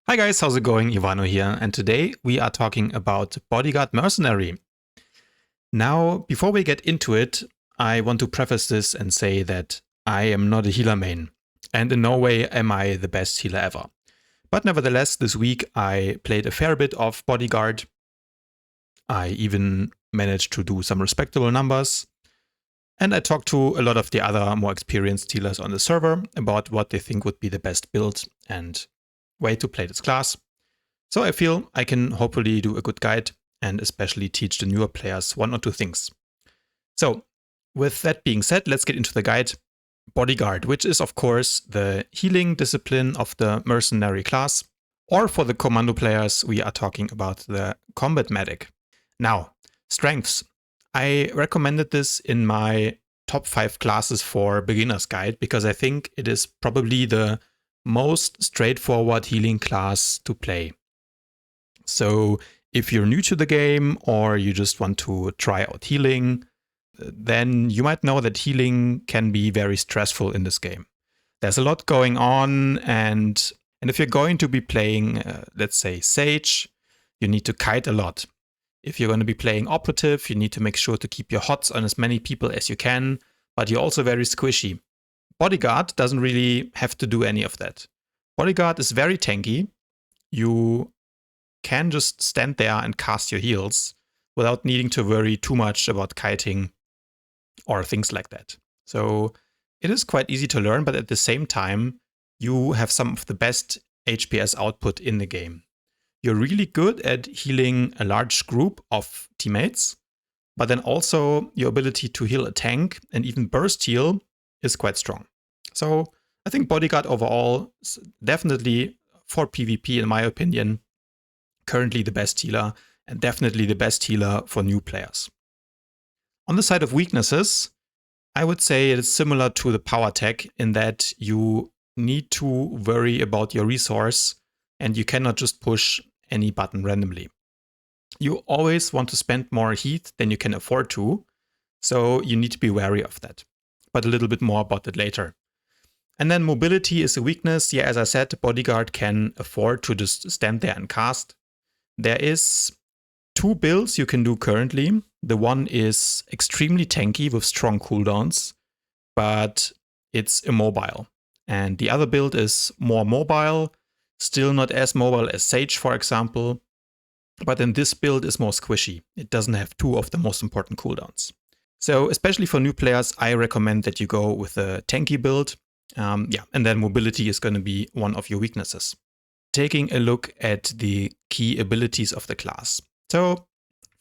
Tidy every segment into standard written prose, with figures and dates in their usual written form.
Hi guys, how's it going? Ivano here, and today we are talking about Bodyguard Mercenary. Now, before we get into it, I want to preface this and say that I am not a healer main, and in no way am I the best healer ever. But nevertheless, this week I played a fair bit of Bodyguard. I even managed to do some respectable numbers. And I talked to a lot of the other more experienced healers on the server about what they think would be the best build and way to play this class. So I feel I can hopefully do a good guide and especially teach the newer players one or two things. So with that being said, let's get into the guide. Bodyguard, which is of course the healing discipline of the mercenary class, or for the commando players, we are talking about the combat medic. Now, strengths. I recommended this in my top 5 classes for beginners guide because I think it is probably the most straightforward healing class to play. So if you're new to the game or you just want to try out healing, then you might know that healing can be very stressful in this game. There's a lot going on, and if you're going to be playing, let's say, Sage, you need to kite a lot. If you're going to be playing Operative, you need to make sure to keep your HOTS on as many people as you can, but you're also very squishy. Bodyguard doesn't really have to do any of that. Bodyguard is very tanky. You can just stand there and cast your heals without needing to worry too much about kiting or things like that. So it is quite easy to learn, but at the same time, you have some of the best HPS output in the game. You're really good at healing a large group of teammates, but then also your ability to heal a tank and even burst heal is quite strong. So I think Bodyguard overall is definitely for PvP, in my opinion, currently the best healer and definitely the best healer for new players. On the side of weaknesses, I would say it's similar to the PowerTech in that you need to worry about your resource and you cannot just push any button randomly. You always want to spend more heat than you can afford to, so you need to be wary of that. But a little bit more about that later. And then mobility is a weakness. Yeah, as I said, Bodyguard can afford to just stand there and cast. There is 2 builds you can do currently. The one is extremely tanky with strong cooldowns, but it's immobile. And the other build is more mobile, still not as mobile as Sage, for example. But then this build is more squishy. It doesn't have 2 of the most important cooldowns. So especially for new players, I recommend that you go with a tanky build. And then mobility is going to be one of your weaknesses. Taking a look at the key abilities of the class. So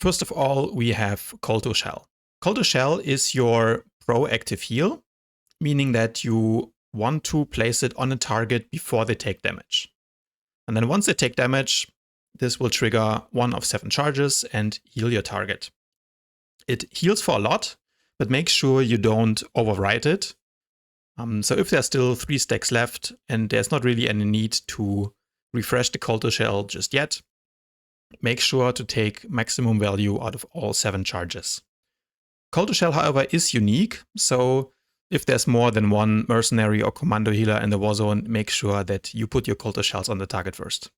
first of all, we have Call to Shell. Call to Shell is your proactive heal, meaning that you want to place it on a target before they take damage. And then once they take damage, this will trigger 1 of 7 charges and heal your target. It heals for a lot, but make sure you don't overwrite it. So if there's still 3 stacks left and there's not really any need to refresh the Call to Shell just yet, make sure to take maximum value out of all 7 charges. Call to Shell, however, is unique, so if there's more than one mercenary or commando healer in the warzone, make sure that you put your Call to Shells on the target first.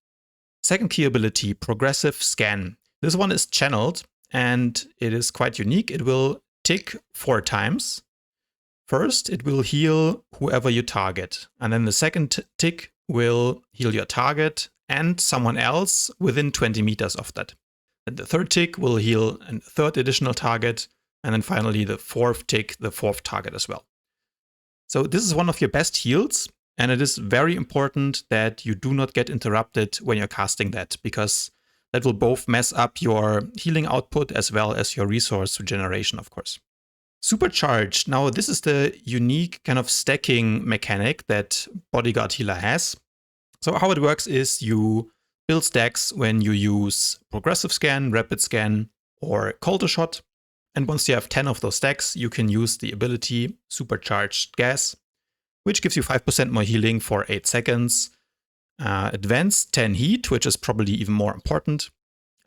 Second key ability, Progressive Scan. This one is channeled and it is quite unique. It will tick 4 times. First, it will heal whoever you target, and then the second tick will heal your target and someone else within 20 meters of that. And the third tick will heal a third additional target, and then finally the fourth tick, the fourth target as well. So this is one of your best heals, and it is very important that you do not get interrupted when you're casting that, because that will both mess up your healing output as well as your resource regeneration, of course. Supercharged. Now, this is the unique kind of stacking mechanic that Bodyguard Healer has. So how it works is you build stacks when you use Progressive Scan, Rapid Scan, or Call to Shot. And once you have 10 of those stacks, you can use the ability Supercharged Gas, which gives you 5% more healing for 8 seconds. Advanced 10 Heat, which is probably even more important.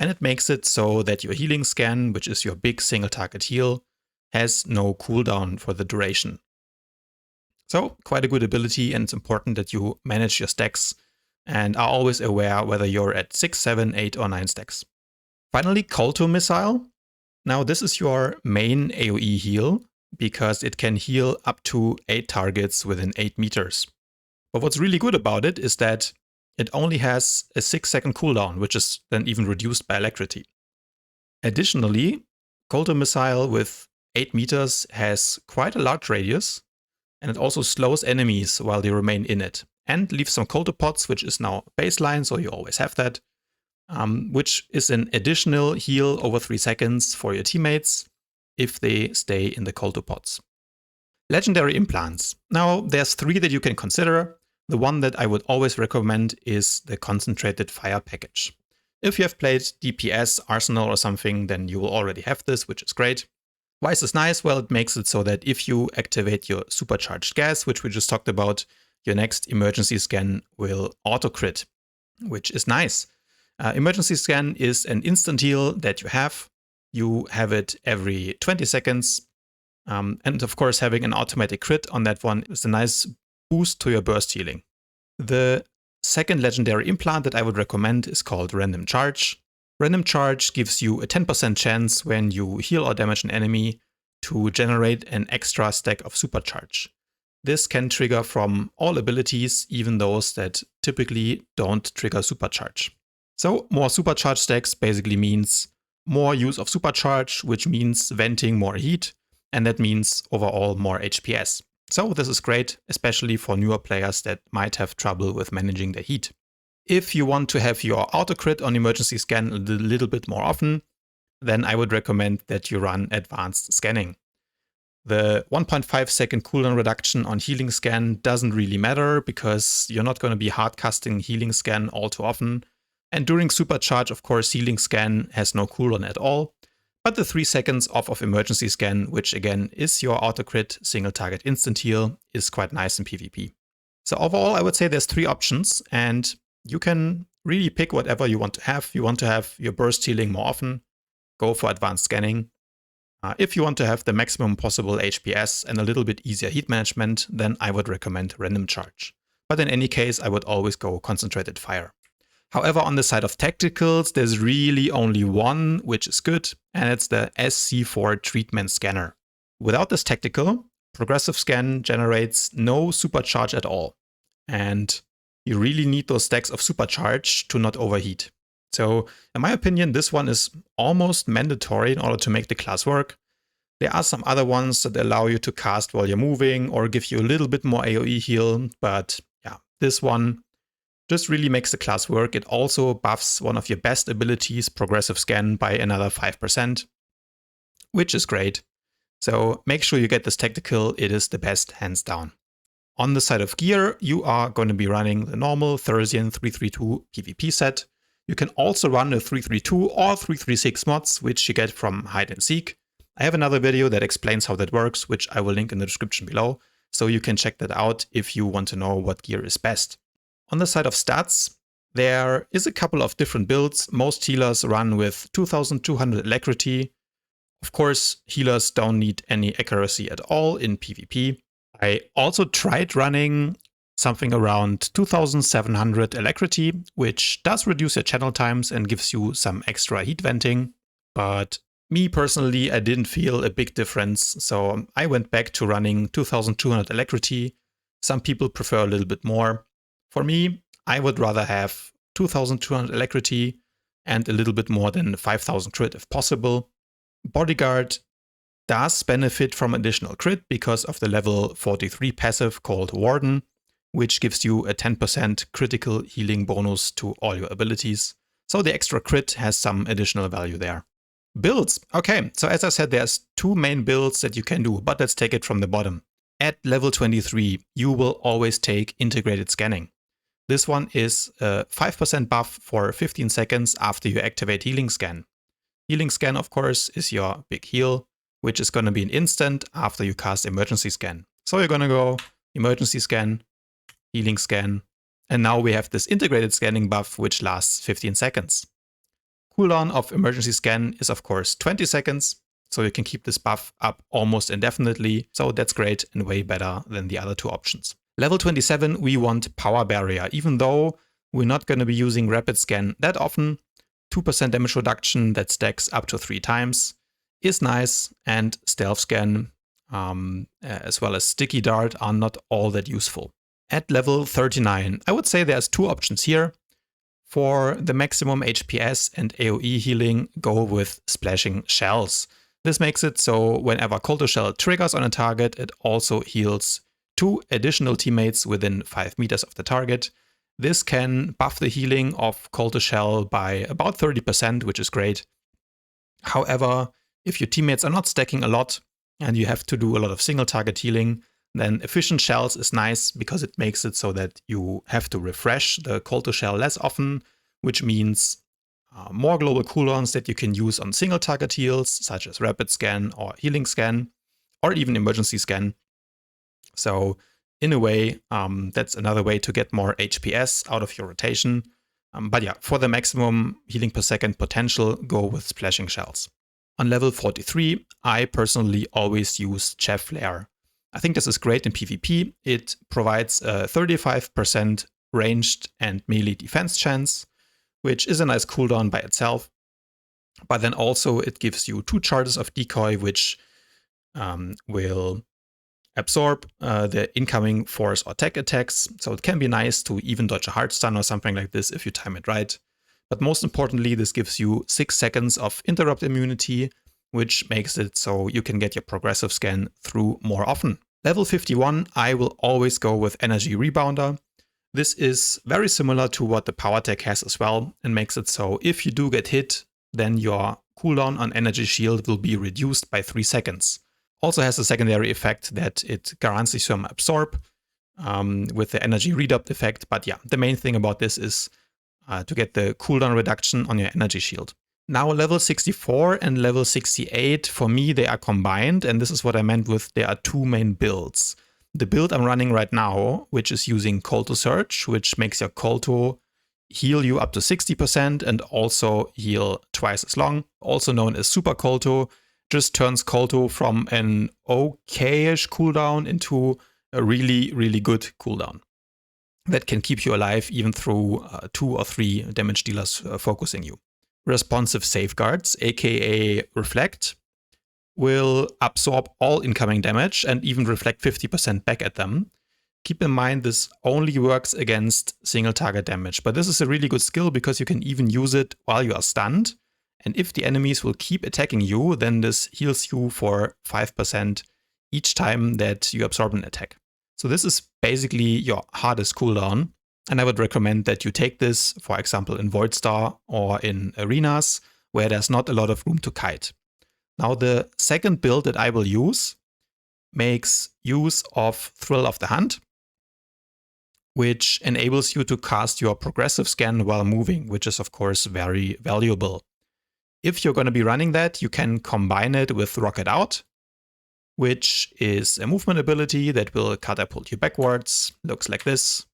And it makes it so that your healing scan, which is your big single target heal, has no cooldown for the duration. So quite a good ability, and it's important that you manage your stacks and are always aware whether you're at 6, 7, 8 or 9 stacks. Finally, Kolto Missile. Now this is your main AoE heal because it can heal up to 8 targets within 8 meters. But what's really good about it is that it only has a 6-second cooldown, which is then even reduced by alacrity. Additionally, Kolto Missile with 8 meters has quite a large radius, and it also slows enemies while they remain in it, and leaves some Kolto pods, which is now baseline, so you always have that, which is an additional heal over 3 seconds for your teammates if they stay in the Kolto pods. Legendary implants. Now, there's 3 that you can consider. The one that I would always recommend is the Concentrated Fire package. If you have played DPS, Arsenal or something, then you will already have this, which is great. Why is this nice? Well, it makes it so that if you activate your supercharged gas, which we just talked about, your next emergency scan will auto-crit, which is nice. Emergency scan is an instant heal that you have. You have it every 20 seconds. And of course, having an automatic crit on that one is a nice boost to your burst healing. The second legendary implant that I would recommend is called Random Charge. Random Charge gives you a 10% chance when you heal or damage an enemy to generate an extra stack of supercharge. This can trigger from all abilities, even those that typically don't trigger supercharge. So more supercharge stacks basically means more use of supercharge, which means venting more heat, and that means overall more HPS. So this is great, especially for newer players that might have trouble with managing the heat. If you want to have your auto crit on emergency scan a little bit more often, then I would recommend that you run advanced scanning. The 1.5 second cooldown reduction on healing scan doesn't really matter because you're not going to be hard casting healing scan all too often. And during supercharge, of course, healing scan has no cooldown at all. But the 3 seconds off of emergency scan, which again is your auto crit single target instant heal, is quite nice in PvP. So overall, I would say there's 3 options, and you can really pick whatever you want to have. You want to have your burst healing more often, go for advanced scanning. If you want to have the maximum possible HPS and a little bit easier heat management, then I would recommend Random Charge. But in any case, I would always go Concentrated Fire. However, on the side of tacticals, there's really only one which is good, and it's the SC4 Treatment Scanner. Without this tactical, Progressive Scan generates no supercharge at all. And you really need those stacks of supercharge to not overheat. So in my opinion, this one is almost mandatory in order to make the class work. There are some other ones that allow you to cast while you're moving or give you a little bit more AoE heal, but yeah, this one just really makes the class work. It also buffs one of your best abilities, Progressive Scan, by another 5%, which is great. So make sure you get this tactical, it is the best hands down. On the side of gear, you are going to be running the normal Thursian 332 PvP set. You can also run the 332 or 336 mods, which you get from Hide and Seek. I have another video that explains how that works, which I will link in the description below, so you can check that out if you want to know what gear is best. On the side of stats, there is a couple of different builds. Most healers run with 2200 alacrity. Of course, healers don't need any accuracy at all in PvP. I also tried running something around 2700 alacrity, which does reduce your channel times and gives you some extra heat venting. But me personally, I didn't feel a big difference, so I went back to running 2200 alacrity. Some people prefer a little bit more. For me, I would rather have 2200 alacrity and a little bit more than 5000 crit if possible. Bodyguard does benefit from additional crit because of the level 43 passive called Warden, which gives you a 10% critical healing bonus to all your abilities. So the extra crit has some additional value there. Builds. Okay, so as I said, there's 2 main builds that you can do, but let's take it from the bottom. At level 23, you will always take integrated scanning. This one is a 5% buff for 15 seconds after you activate healing scan. Healing scan, of course, is your big heal, which is going to be an instant after you cast emergency scan. So you're going to go emergency scan, healing scan, and now we have this integrated scanning buff, which lasts 15 seconds. Cooldown of emergency scan is of course 20 seconds, so you can keep this buff up almost indefinitely, so that's great and way better than the other 2 options. Level 27, we want Power Barrier, even though we're not going to be using rapid scan that often. 2% damage reduction that stacks up to 3 times is nice, and stealth scan as well as sticky dart are not all that useful. At level 39, I would say there's 2 options here. For the maximum HPS and AoE healing, go with splashing shells. This makes it so whenever Colto Shell triggers on a target, it also heals 2 additional teammates within 5 meters of the target. This can buff the healing of Colto Shell by about 30%, which is great. However, if your teammates are not stacking a lot and you have to do a lot of single target healing, then efficient shells is nice because it makes it so that you have to refresh the Colto Shell less often, which means more global cooldowns that you can use on single target heals, such as rapid scan or healing scan, or even emergency scan. So in a way, that's another way to get more HPS out of your rotation. But yeah, for the maximum healing per second potential, go with splashing shells. On level 43, I personally always use Chaff Flare. I think this is great in PvP. It provides a 35% ranged and melee defense chance, which is a nice cooldown by itself. But then also it gives you 2 charges of decoy, which will absorb the incoming force or tech attacks. So it can be nice to even dodge a hard stun or something like this if you time it right. But most importantly, this gives you 6 seconds of interrupt immunity, which makes it so you can get your progressive scan through more often. Level 51, I will always go with Energy Rebounder. This is very similar to what the PowerTech has as well, and makes it so if you do get hit, then your cooldown on Energy Shield will be reduced by 3 seconds. Also has a secondary effect that it guarantees some absorb with the Energy Redupt effect, but yeah, the main thing about this is to get the cooldown reduction on your Energy Shield. Now level 64 and level 68, for me they are combined, and this is what I meant with there are 2 main builds. The build I'm running right now, which is using Colto Surge, which makes your Colto heal you up to 60% and also heal twice as long, also known as Super Colto, just turns Colto from an okay-ish cooldown into a really, really good cooldown that can keep you alive even through 2 or 3 damage dealers focusing you. Responsive Safeguards, aka Reflect, will absorb all incoming damage and even reflect 50% back at them. Keep in mind this only works against single target damage, but this is a really good skill because you can even use it while you are stunned. And if the enemies will keep attacking you, then this heals you for 5% each time that you absorb an attack. So this is basically your hardest cooldown. And I would recommend that you take this, for example, in Voidstar or in arenas where there's not a lot of room to kite. Now the second build that I will use makes use of Thrill of the Hunt, which enables you to cast your progressive scan while moving, which is of course very valuable. If you're going to be running that, you can combine it with Rocket Out, which is a movement ability that will catapult you backwards. Looks like this.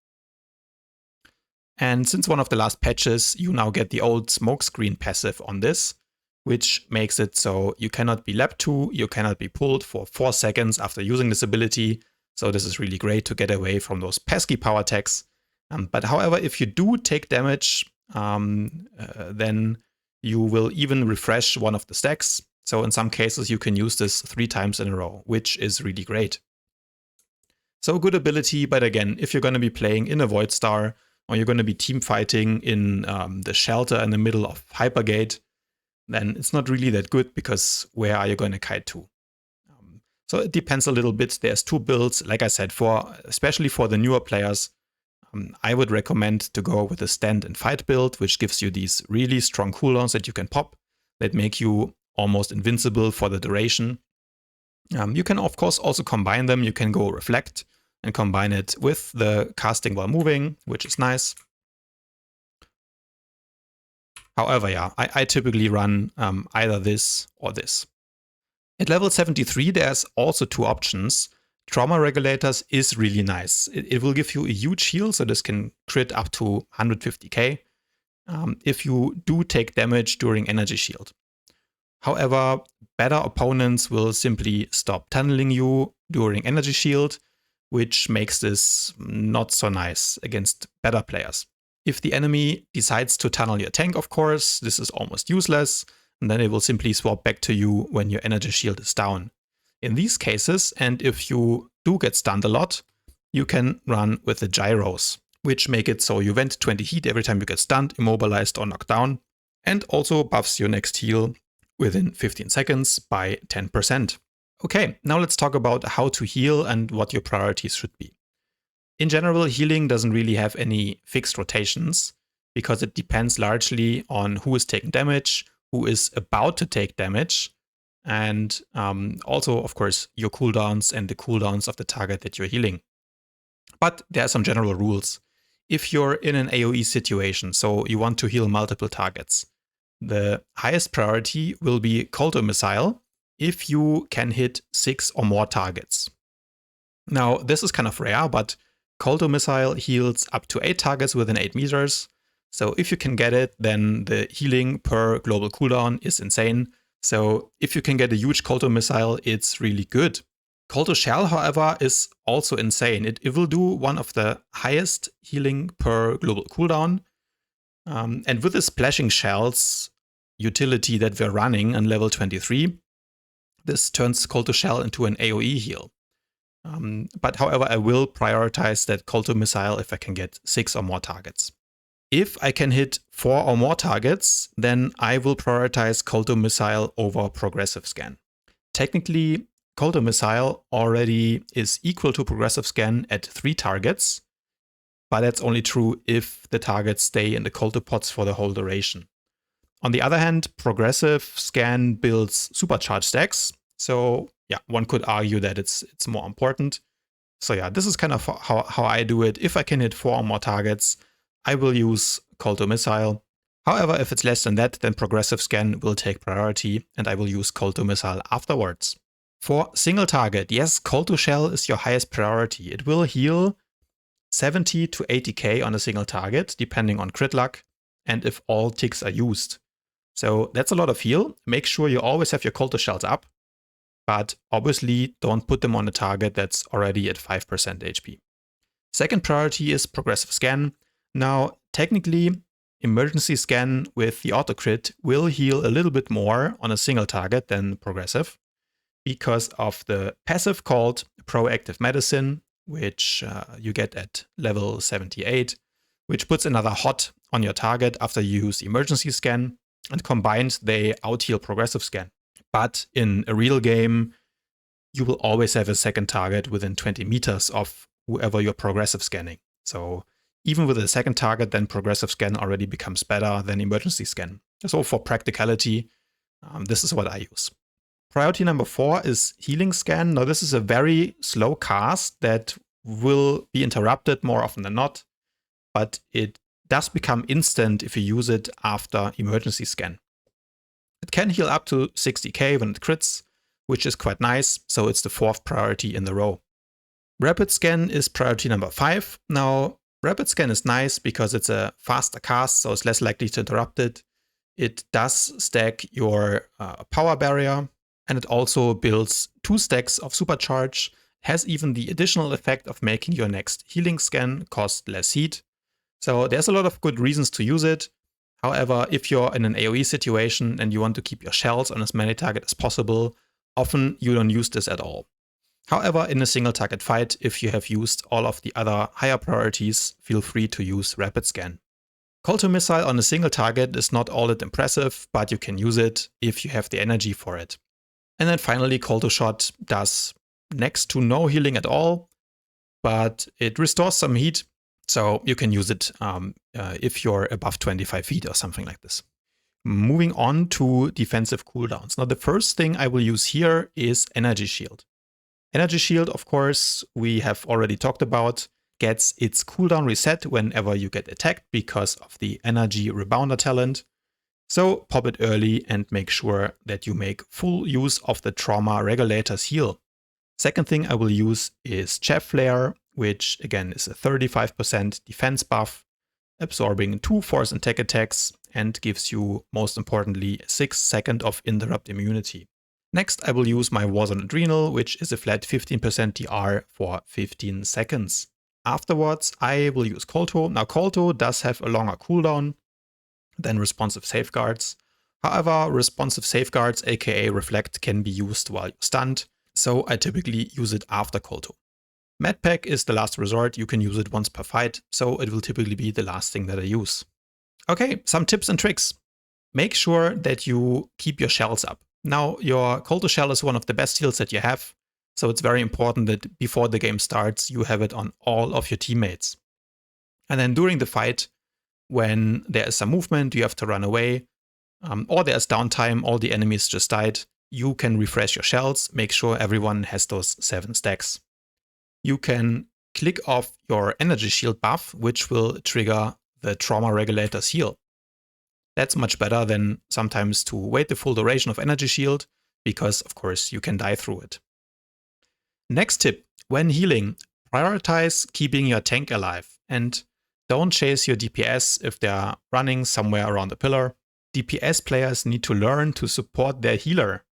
And since one of the last patches, you now get the old smokescreen passive on this, which makes it so you cannot be leapt to, you cannot be pulled for 4 seconds after using this ability. So this is really great to get away from those pesky power attacks. But however, if you do take damage, then you will even refresh one of the stacks. So in some cases, you can use this 3 times in a row, which is really great. So good ability, but again, if you're going to be playing in a Voidstar, or you're going to be team fighting in the shelter in the middle of Hypergate, then it's not really that good because where are you going to kite to? So it depends a little bit. There's 2 builds. Like I said, especially for the newer players, I would recommend to go with a stand and fight build, which gives you these really strong cooldowns that you can pop that make you almost invincible for the duration. You can of course also combine them. You can go Reflect and combine it with the casting while moving, which is nice. However, yeah, I typically run either this or this. At level 73, there's also 2 options. Trauma Regulators is really nice. It will give you a huge heal, so this can crit up to 150k if you do take damage during Energy Shield. However, better opponents will simply stop tunneling you during Energy Shield, which makes this not so nice against better players. If the enemy decides to tunnel your tank, of course, this is almost useless, and then it will simply swap back to you when your energy shield is down. In these cases, and if you do get stunned a lot, you can run with the gyros, which make it so you vent 20 heat every time you get stunned, immobilized, or knocked down, and also buffs your next heal within 15 seconds by 10%. Okay, now let's talk about how to heal and what your priorities should be. In general, healing doesn't really have any fixed rotations because it depends largely on who is taking damage, who is about to take damage, and also, of course, your cooldowns and the cooldowns of the target that you're healing. But there are some general rules. If you're in an AoE situation, so you want to heal multiple targets, the highest priority will be Coulter Missile if you can hit 6 or more targets. Now, this is kind of rare, but Coulter Missile heals up to 8 targets within 8 meters. So if you can get it, then the healing per global cooldown is insane. So if you can get a huge Coulter Missile, it's really good. Coulter Shell, however, is also insane. It will do one of the highest healing per global cooldown. And with the Splashing Shells utility that we're running on level 23, this turns Coulter Shell into an AoE heal. But however, I will prioritize that Coulter Missile if I can get 6 or more targets. If I can hit 4 or more targets, then I will prioritize Coulter Missile over Progressive Scan. Technically, Coulter Missile already is equal to Progressive Scan at 3 targets, but that's only true if the targets stay in the Coulter pots for the whole duration. On the other hand, Progressive Scan builds supercharge stacks, so yeah, one could argue that it's more important. So yeah, this is kind of how I do it. If I can hit 4 or more targets, I will use Coulter Missile. However, if it's less than that, then Progressive Scan will take priority and I will use Coulter Missile afterwards. For single target, yes, Coulter Shell is your highest priority. It will heal 70 to 80k on a single target, depending on crit luck, and if all ticks are used. So that's a lot of heal. Make sure you always have your Coulter Shells up, but obviously don't put them on a target that's already at 5% HP. Second priority is Progressive Scan. Now, technically, Emergency Scan with the auto crit will heal a little bit more on a single target than Progressive, because of the passive called Proactive Medicine, which you get at level 78, which puts another hot on your target after you use Emergency Scan, and combined they out-heal Progressive Scan. But in a real game, you will always have a second target within 20 meters of whoever you're Progressive Scanning. So even with a second target, then Progressive Scan already becomes better than Emergency Scan. So for practicality, this is what I use. Priority number 4 is Healing Scan. Now this is a very slow cast that will be interrupted more often than not, but it does become instant if you use it after Emergency Scan. It can heal up to 60k when it crits, which is quite nice, so it's the 4th priority in the row. Rapid Scan is priority number 5. Now, Rapid Scan is nice because it's a faster cast, so it's less likely to interrupt it. It does stack your power barrier, and it also builds 2 stacks of supercharge, has even the additional effect of making your next healing scan cost less heat. So there's a lot of good reasons to use it. However, if you're in an AoE situation and you want to keep your shells on as many targets as possible, often you don't use this at all. However, in a single target fight, if you have used all of the other higher priorities, feel free to use Rapid Scan. Coulter Missile on a single target is not all that impressive, but you can use it if you have the energy for it. And then finally, Coulter Shot does next to no healing at all, but it restores some heat, so you can use it if you're above 25 feet or something like this. Moving on to defensive cooldowns. Now the first thing I will use here is Energy Shield. Energy Shield, of course, we have already talked about, gets its cooldown reset whenever you get attacked because of the Energy Rebounder talent. So pop it early and make sure that you make full use of the Trauma Regulator's heal. Second thing I will use is Chaff Flare, which again is a 35% defense buff, absorbing 2 force and tech attacks, and gives you, most importantly, 6 seconds of interrupt immunity. Next, I will use my Warzone Adrenal, which is a flat 15% DR for 15 seconds. afterwards, I will use Kolto. Now, Kolto does have a longer cooldown than responsive safeguards. However, responsive safeguards, aka reflect, can be used while you're stunned, so I typically use it after Kolto. Medpack is the last resort. You can use it once per fight, so it will typically be the last thing that I use. Okay, some tips and tricks. Make sure that you keep your shells up. Now, your Kolto shell is one of the best heals that you have, so it's very important that before the game starts, you have it on all of your teammates. And then during the fight, when there is some movement, you have to run away, or there's downtime, all the enemies just died, you can refresh your shells, make sure everyone has those 7 stacks. You can click off your energy shield buff, which will trigger the trauma regulator's heal. That's much better than sometimes to wait the full duration of energy shield, because of course you can die through it. Next tip, when healing, prioritize keeping your tank alive and don't chase your DPS if they're running somewhere around the pillar. DPS players need to learn to support their healer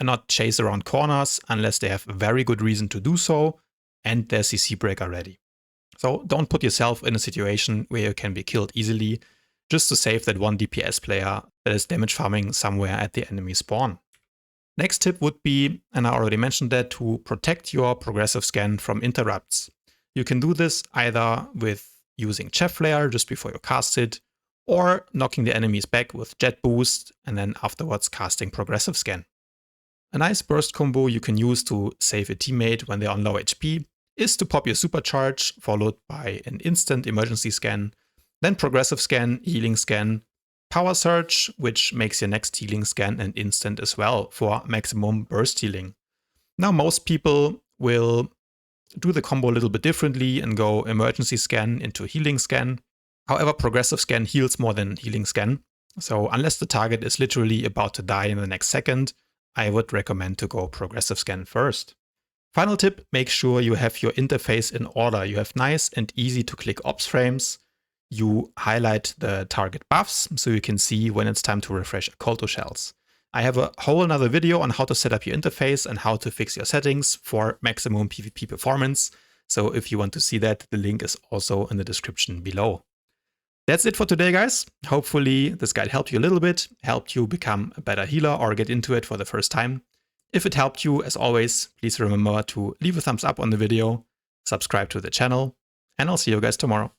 and not chase around corners unless they have a very good reason to do so and their CC breaker ready. So don't put yourself in a situation where you can be killed easily just to save that one DPS player that is damage farming somewhere at the enemy spawn. Next tip would be, and I already mentioned that, to protect your progressive scan from interrupts. You can do this either with using Chef Flare just before you cast it, or knocking the enemies back with Jet Boost and then afterwards casting progressive scan. A nice burst combo you can use to save a teammate when they're on low HP is to pop your supercharge, followed by an instant emergency scan, then progressive scan, healing scan, power surge, which makes your next healing scan an instant as well for maximum burst healing. Now most people will do the combo a little bit differently and go emergency scan into healing scan. However, progressive scan heals more than healing scan. So unless the target is literally about to die in the next second, I would recommend to go progressive scan first. Final tip, make sure you have your interface in order. You have nice and easy to click ops frames. You highlight the target buffs so you can see when it's time to refresh Kolto shells. I have a whole another video on how to set up your interface and how to fix your settings for maximum PvP performance. So if you want to see that, the link is also in the description below. That's it for today, guys. Hopefully this guide helped you a little bit, helped you become a better healer or get into it for the first time. If it helped you, as always, please remember to leave a thumbs up on the video, subscribe to the channel, and I'll see you guys tomorrow.